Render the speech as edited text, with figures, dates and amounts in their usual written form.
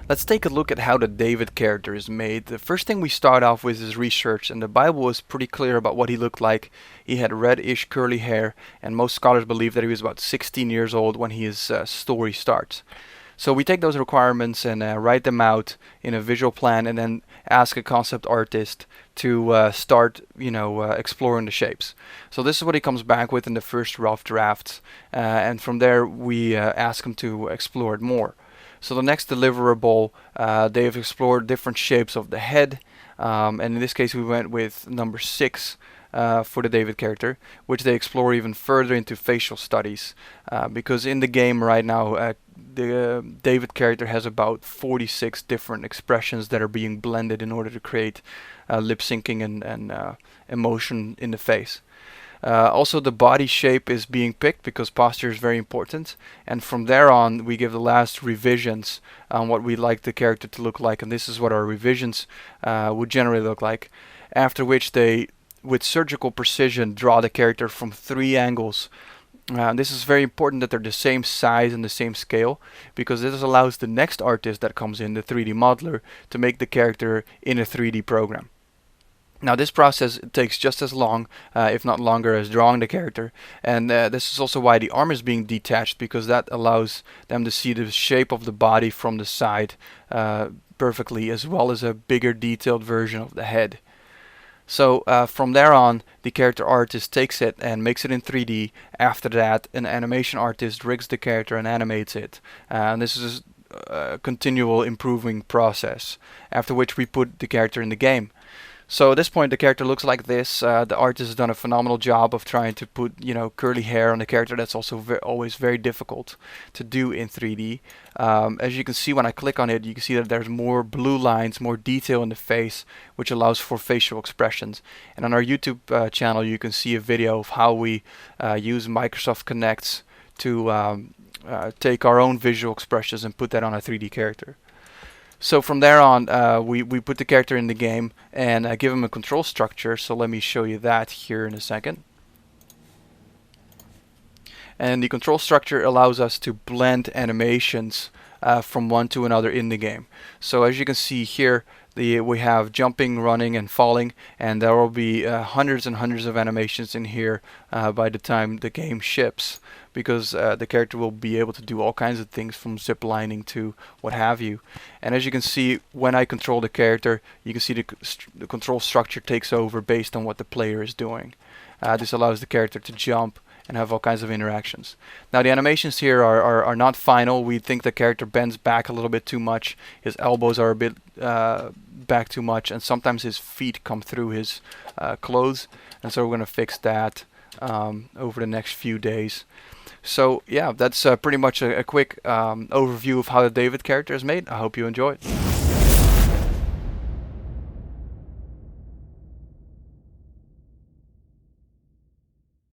Let's take a look at how the David character is made. The first thing we start off with is research, and the Bible was pretty clear about what he looked like. He had reddish curly hair, and most scholars believe that he was about 16 years old when his story starts. So we take those requirements and write them out in a visual plan, and then ask a concept artist to start, exploring the shapes. So this is what he comes back with in the first rough drafts, and from there we ask him to explore it more. So the next deliverable, they have explored different shapes of the head, and in this case we went with number 6 for the David character, which they explore even further into facial studies, because in the game right now the David character has about 46 different expressions that are being blended in order to create lip syncing and emotion in the face. Also, the body shape is being picked because posture is very important, and from there on we give the last revisions on what we like the character to look like, and this is what our revisions would generally look like, after which they, with surgical precision, draw the character from 3 angles. This is very important that they're the same size and the same scale, because this allows the next artist that comes in, the 3D modeler, to make the character in a 3D program. Now this process takes just as long, if not longer, as drawing the character, and this is also why the arm is being detached, because that allows them to see the shape of the body from the side perfectly, as well as a bigger detailed version of the head. So from there on, the character artist takes it and makes it in 3D. After that, an animation artist rigs the character and animates it. And this is a continual improving process, after which we put the character in the game. So at this point the character looks like this. The artist has done a phenomenal job of trying to put, curly hair on the character. That's also always very difficult to do in 3D. As you can see when I click on it, you can see that there's more blue lines, more detail in the face, which allows for facial expressions. And on our YouTube channel you can see a video of how we use Microsoft Connects to take our own visual expressions and put that on a 3D character. So from there on, we put the character in the game and give him a control structure. So let me show you that here in a second. And the control structure allows us to blend animations from one to another in the game. So as you can see here, we have jumping, running, and falling, and there will be hundreds and hundreds of animations in here by the time the game ships, because the character will be able to do all kinds of things, from zip lining to what have you. And as you can see, when I control the character, you can see the control structure takes over based on what the player is doing. This allows the character to jump and have all kinds of interactions. Now the animations here are not final. We think the character bends back a little bit too much. His elbows are a bit back too much, and sometimes his feet come through his clothes, and so we're going to fix that over the next few days. So yeah, that's pretty much a quick overview of how the David character is made. I hope you enjoyed.